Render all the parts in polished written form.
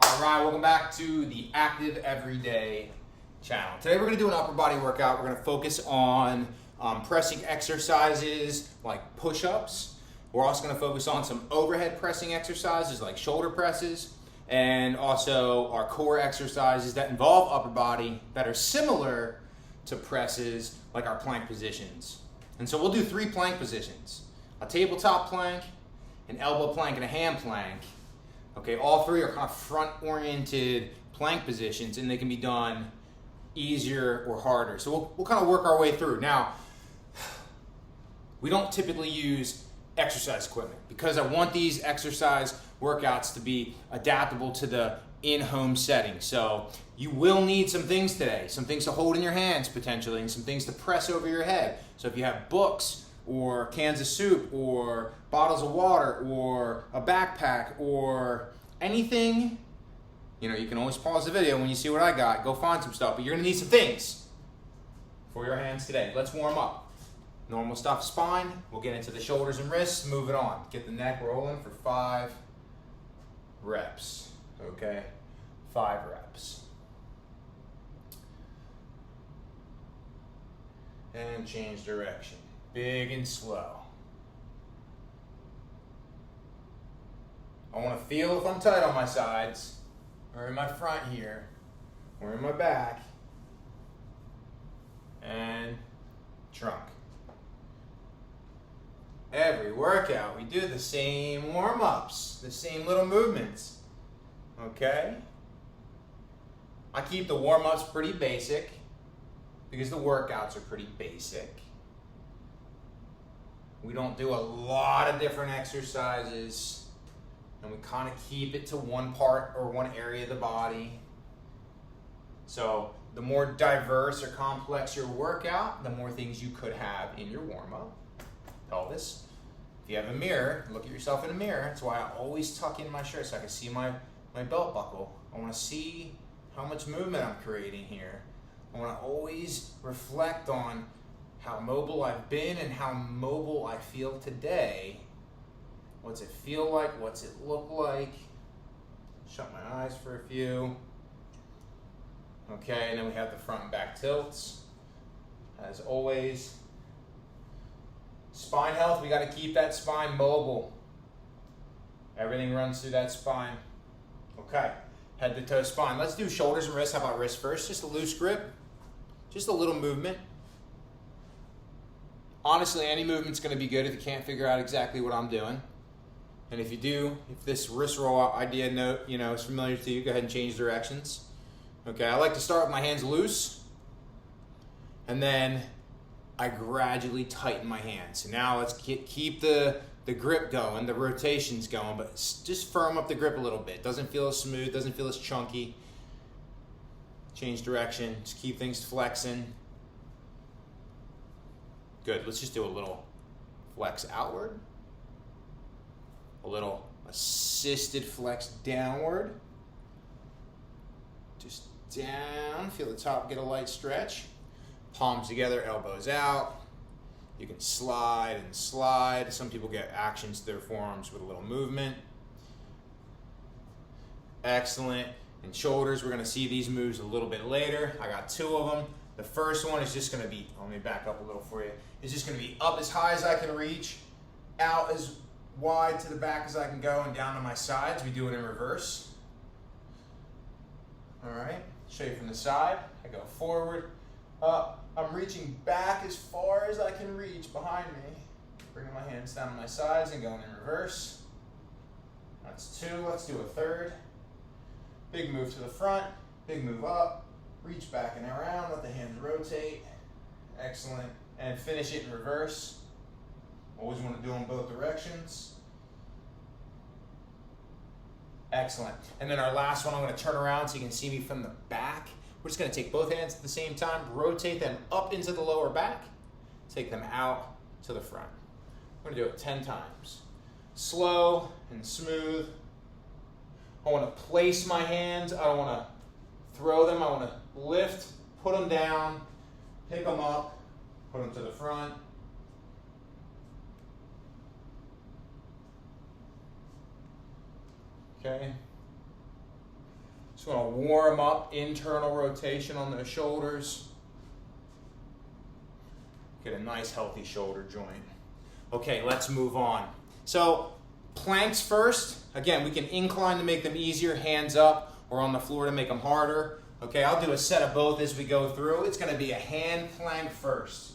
All right, welcome back to the Active Everyday channel. Today we're going to do an upper body workout. We're going to focus on pressing exercises like push-ups. We're also going to focus on some overhead pressing exercises like shoulder presses, and also our core exercises that involve upper body that are similar to presses like our plank positions. And so we'll do 3 plank positions: a tabletop plank, an elbow plank, and a hand plank. Okay, all 3 are kind of front-oriented plank positions, and they can be done easier or harder. So we'll kind of work our way through. Now, we don't typically use exercise equipment because I want these exercise workouts to be adaptable to the in-home setting. So you will need some things today, some things to hold in your hands potentially, and some things to press over your head. So if you have books or cans of soup or bottles of water or a backpack or anything, you can always pause the video when you see what I got, go find some stuff, but you're gonna need some things for your hands today. Let's warm up. Normal stuff, spine. We'll get into the shoulders and wrists, move it on. Get the neck rolling for 5 reps, okay? 5 reps. And change direction. Big and slow. I want to feel if I'm tight on my sides, or in my front here, or in my back, and trunk. Every workout, we do the same warm-ups, the same little movements, okay? I keep the warm-ups pretty basic because the workouts are pretty basic. We don't do a lot of different exercises, and we kind of keep it to one part or one area of the body. So the more diverse or complex your workout, the more things you could have in your warm-up. Pelvis. If you have a mirror, look at yourself in a mirror. That's why I always tuck in my shirt so I can see my belt buckle. I want to see how much movement I'm creating here. I want to always reflect on how mobile I've been and how mobile I feel today. What's it feel like? What's it look like? Shut my eyes for a few. Okay, and then we have the front and back tilts. As always. Spine health, we got to keep that spine mobile. Everything runs through that spine. Okay, head to toe spine. Let's do shoulders and wrists. How about wrists first? Just a loose grip. Just a little movement. Honestly, any movement's going to be good if you can't figure out exactly what I'm doing. And if you do, if this wrist roll idea is familiar to you, go ahead and change directions. Okay, I like to start with my hands loose, and then I gradually tighten my hands. So now let's keep the grip going, the rotations going, but just firm up the grip a little bit. Doesn't feel as smooth, doesn't feel as chunky. Change direction, just keep things flexing. Good, let's just do a little flex outward. A little assisted flex downward. Just down, feel the top get a light stretch. Palms together, elbows out. You can slide and slide. Some people get actions to their forearms with a little movement. Excellent. And shoulders, we're going to see these moves a little bit later. I got 2 of them. The first one is just going to be, let me back up a little for you. It's just going to be up as high as I can reach, out as wide to the back as I can go, and down to my sides. We do it in reverse. All right, show you from the side. I go forward, up. I'm reaching back as far as I can reach behind me. Bringing my hands down to my sides and going in reverse. That's 2. Let's do a third. Big move to the front, big move up. Reach back and around, let the hands rotate. Excellent. And finish it in reverse. Always want to do them both directions. Excellent. And then our last one, I'm going to turn around so you can see me from the back. We're just going to take both hands at the same time, rotate them up into the lower back, take them out to the front. We're going to do it 10 times. Slow and smooth. I want to place my hands. I don't want to throw them. I want to lift, put them down, pick them up, put them to the front. Okay. Just want to warm up internal rotation on those shoulders. Get a nice healthy shoulder joint. Okay, let's move on. So planks first. Again, we can incline to make them easier, hands up, or on the floor to make them harder. Okay, I'll do a set of both as we go through. It's going to be a hand plank first.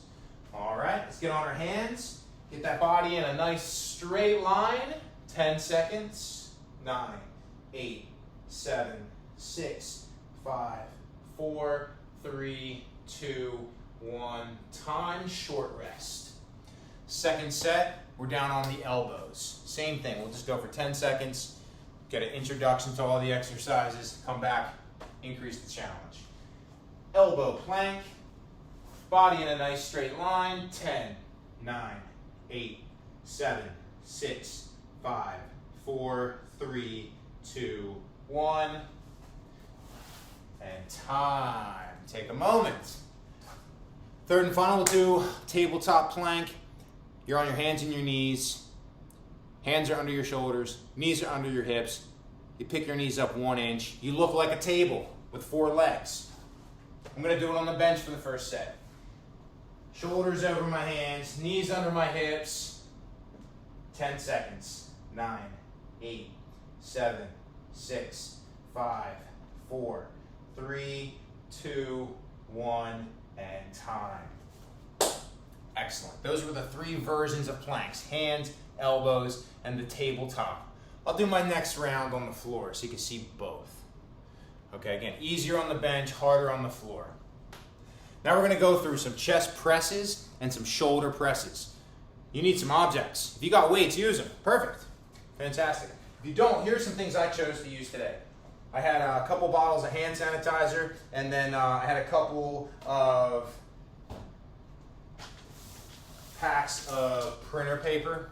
All right, let's get on our hands. Get that body in a nice straight line. 10 seconds. 9, 8, 7, 6, 5, 4, 3, 2, 1. Time, short rest. Second set, we're down on the elbows. Same thing, we'll just go for 10 seconds. Get an introduction to all the exercises. Come back, increase the challenge. Elbow plank. Body in a nice straight line. 10, 9, 8, 7, 6, 5, 4, 3, 2, 1. And time. Take a moment. Third and final, we'll do tabletop plank. You're on your hands and your knees. Hands are under your shoulders. Knees are under your hips. You pick your knees up 1 inch. You look like a table with 4 legs. I'm going to do it on the bench for the first set. Shoulders over my hands, knees under my hips. 10 seconds. 9, 8, 7, 6, 5, 4, 3, 2, 1, and time. Excellent. Those were the 3 versions of planks: hands, elbows, and the tabletop. I'll do my next round on the floor so you can see both. Okay, again, easier on the bench, harder on the floor. Now we're going to go through some chest presses and some shoulder presses. You need some objects. If you got weights, use them. Perfect. Fantastic. If you don't, here's some things I chose to use today. I had a couple bottles of hand sanitizer, and then I had a couple of packs of printer paper,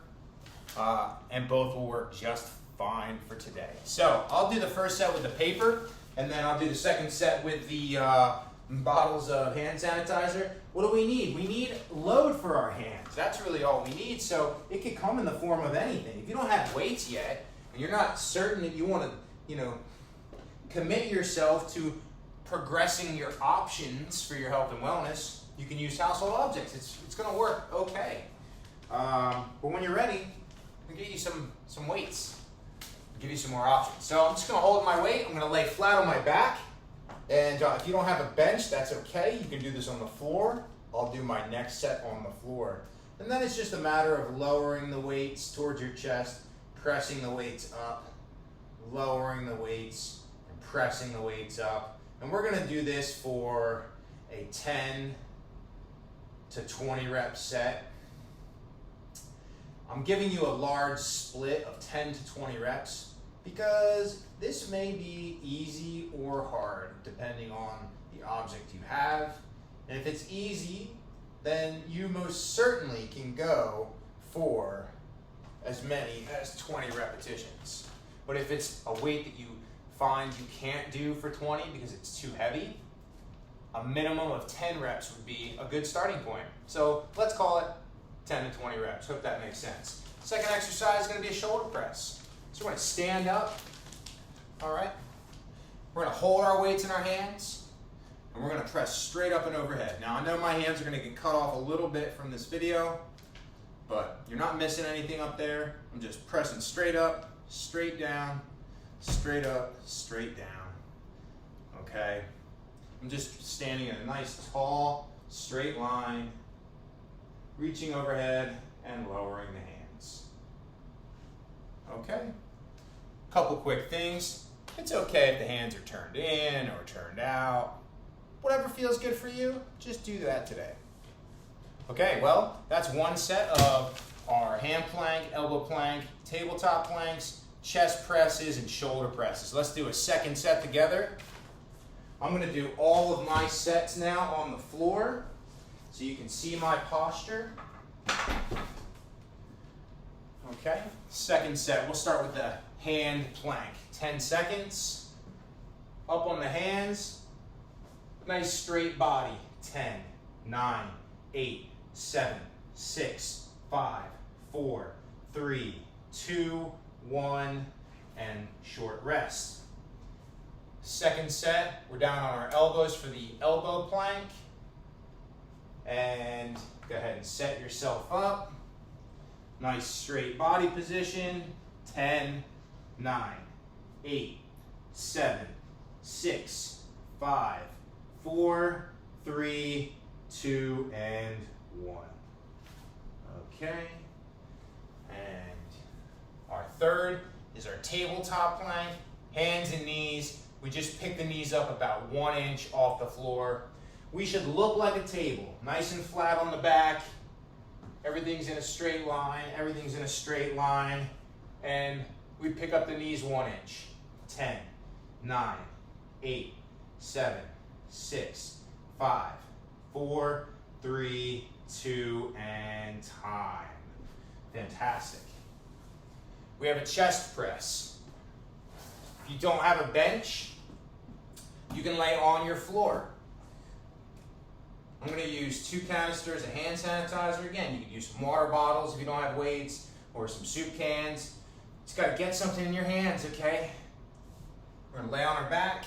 and both will work just fine for today. So I'll do the first set with the paper, and then I'll do the second set with the bottles of hand sanitizer. What do we need? We need load for our hands. That's really all we need. So it could come in the form of anything. If you don't have weights yet, and you're not certain that you want to, commit yourself to progressing your options for your health and wellness, you can use household objects. It's going to work okay. But when you're ready, I'll get you some weights. I'll give you some more options. So I'm just going to hold my weight. I'm going to lay flat on my back. And if you don't have a bench, that's okay. You can do this on the floor. I'll do my next set on the floor. And then it's just a matter of lowering the weights towards your chest, pressing the weights up, lowering the weights, and pressing the weights up. And we're going to do this for a 10 to 20 rep set. I'm giving you a large split of 10 to 20 reps because this may be easy or hard depending on the object you have. And if it's easy, then you most certainly can go for as many as 20 repetitions. But if it's a weight that you find you can't do for 20 because it's too heavy, a minimum of 10 reps would be a good starting point. So let's call it 10 to 20 reps. Hope that makes sense. Second exercise is going to be a shoulder press. So we're going to stand up. All right. We're going to hold our weights in our hands, and we're going to press straight up and overhead. Now, I know my hands are going to get cut off a little bit from this video, but you're not missing anything up there. I'm just pressing straight up, straight down, straight up, straight down. Okay? I'm just standing in a nice, tall, straight line, reaching overhead and lowering the hands. Okay? Couple quick things. It's okay if the hands are turned in or turned out. Whatever feels good for you, just do that today. Okay, well, that's one set of our hand plank, elbow plank, tabletop planks, chest presses, and shoulder presses. Let's do a second set together. I'm going to do all of my sets now on the floor so you can see my posture. Okay, second set, we'll start with the hand plank. 10 seconds, up on the hands, nice straight body. 10, 9, 8, 7, 6, 5, 4, 3, 2, 1, and short rest. Second set, we're down on our elbows for the elbow plank. And go ahead and set yourself up. Nice straight body position. 10, 9, 8, 7, 6, 5, 4, 3, 2, and 1. Okay. And our third is our tabletop plank. Hands and knees. We just pick the knees up about 1 inch off the floor. We should look like a table, nice and flat on the back. Everything's in a straight line, everything's in a straight line. And we pick up the knees 1 inch. 10, 9, 8, 7, 6, 5, 4, 3, 2, and time. Fantastic. We have a chest press. If you don't have a bench, you can lay on your floor. I'm going to use 2 canisters of hand sanitizer. Again, you can use some water bottles if you don't have weights, or some soup cans. Just got to get something in your hands, okay? We're going to lay on our back.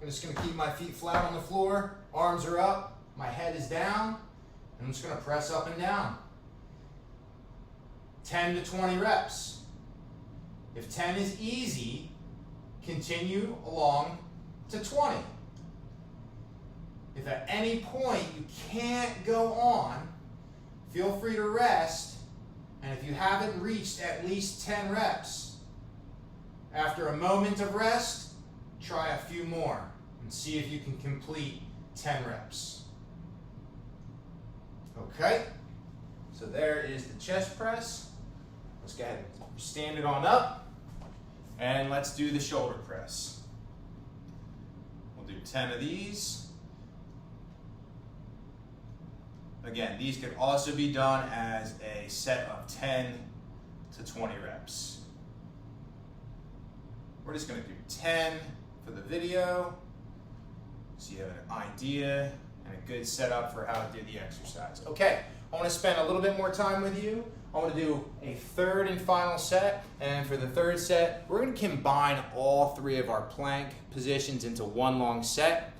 I'm just going to keep my feet flat on the floor. Arms are up. My head is down. And I'm just going to press up and down. 10 to 20 reps. If 10 is easy, continue along to 20. If at any point you can't go on, feel free to rest. And if you haven't reached at least 10 reps, after a moment of rest, try a few more and see if you can complete 10 reps. Okay, so there is the chest press. Let's go ahead and stand it on up, and let's do the shoulder press. We'll do 10 of these. Again, these could also be done as a set of 10 to 20 reps. We're just going to do 10 for the video, so you have an idea and a good setup for how to do the exercise. Okay, I want to spend a little bit more time with you. I want to do a third and final set, and for the third set, we're going to combine all 3 of our plank positions into one long set.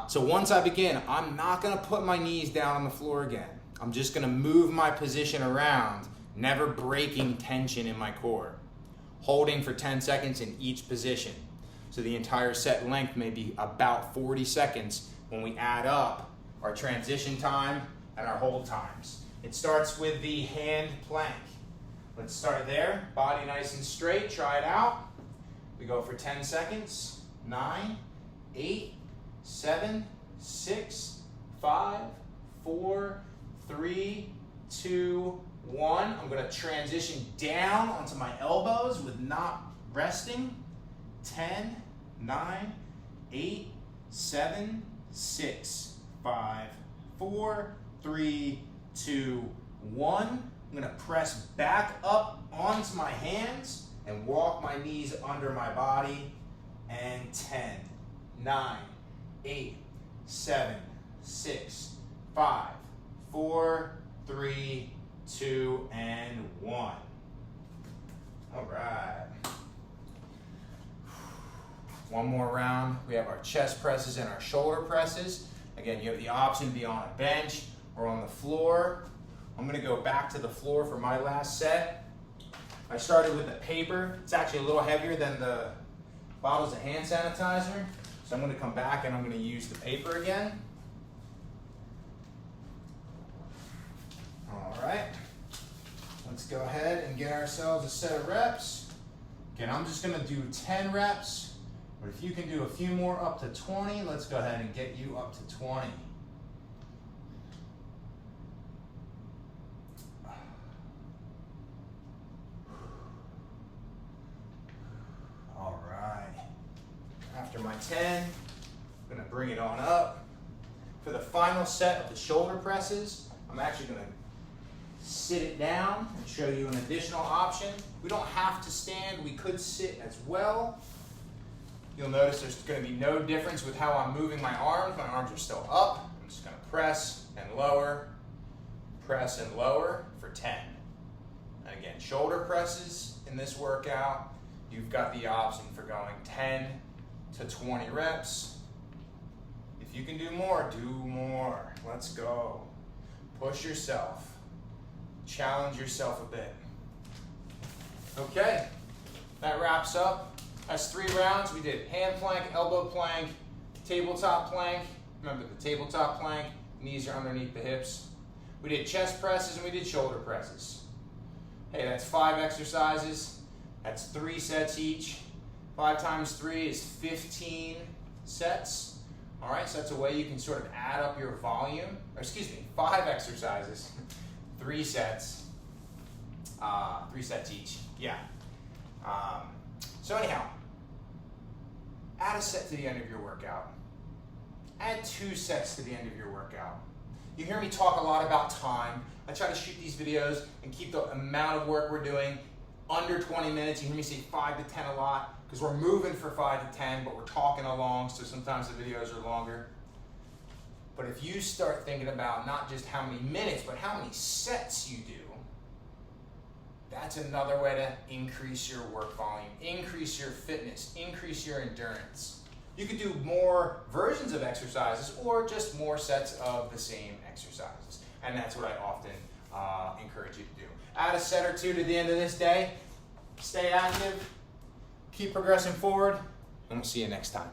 So once I begin, I'm not going to put my knees down on the floor again. I'm just going to move my position around, never breaking tension in my core. Holding for 10 seconds in each position. So the entire set length may be about 40 seconds when we add up our transition time and our hold times. It starts with the hand plank. Let's start there. Body nice and straight. Try it out. We go for 10 seconds. 9, 8, 7, 6, 5, 4, 3, 2, 1. I'm going to transition down onto my elbows with not resting. 10, 9, 8, 7, 6, 5, 4, 3, 2, 1. I'm going to press back up onto my hands and walk my knees under my body. And 10, 9, 8, 7, 6, 5, 4, 3, 2, and 1. All right. One more round. We have our chest presses and our shoulder presses. Again, you have the option to be on a bench or on the floor. I'm going to go back to the floor for my last set. I started with the paper. It's actually a little heavier than the bottles of hand sanitizer. So I'm going to come back and I'm going to use the paper again. All right. Let's go ahead and get ourselves a set of reps. Again, I'm just going to do 10 reps. But if you can do a few more up to 20, let's go ahead and get you up to 20. All right. After my 10, I'm going to bring it on up. For the final set of the shoulder presses, I'm actually going to sit it down and show you an additional option. We don't have to stand. We could sit as well. You'll notice there's going to be no difference with how I'm moving my arms. My arms are still up. I'm just going to press and lower for 10. And again, shoulder presses in this workout, you've got the option for going 10 to 20 reps. If you can do more, do more. Let's go. Push yourself. Challenge yourself a bit. Okay, that wraps up. That's 3 rounds. We did hand plank, elbow plank, tabletop plank. Remember the tabletop plank, knees are underneath the hips. We did chest presses and we did shoulder presses. Hey, that's 5 exercises. That's 3 sets each. 5 times 3 is 15 sets. All right, so that's a way you can sort of add up your volume. Or excuse me, 5 exercises, 3 sets. 3 sets each. Yeah. So anyhow, add a set to the end of your workout. Add 2 sets to the end of your workout. You hear me talk a lot about time. I try to shoot these videos and keep the amount of work we're doing under 20 minutes. You hear me say 5 to 10 a lot because we're moving for 5 to 10, but we're talking along, so sometimes the videos are longer. But if you start thinking about not just how many minutes, but how many sets you do, that's another way to increase your work volume, increase your fitness, increase your endurance. You could do more versions of exercises or just more sets of the same exercises. And that's what I often encourage you to do. Add a set or 2 to the end of this day. Stay active, keep progressing forward, and we'll see you next time.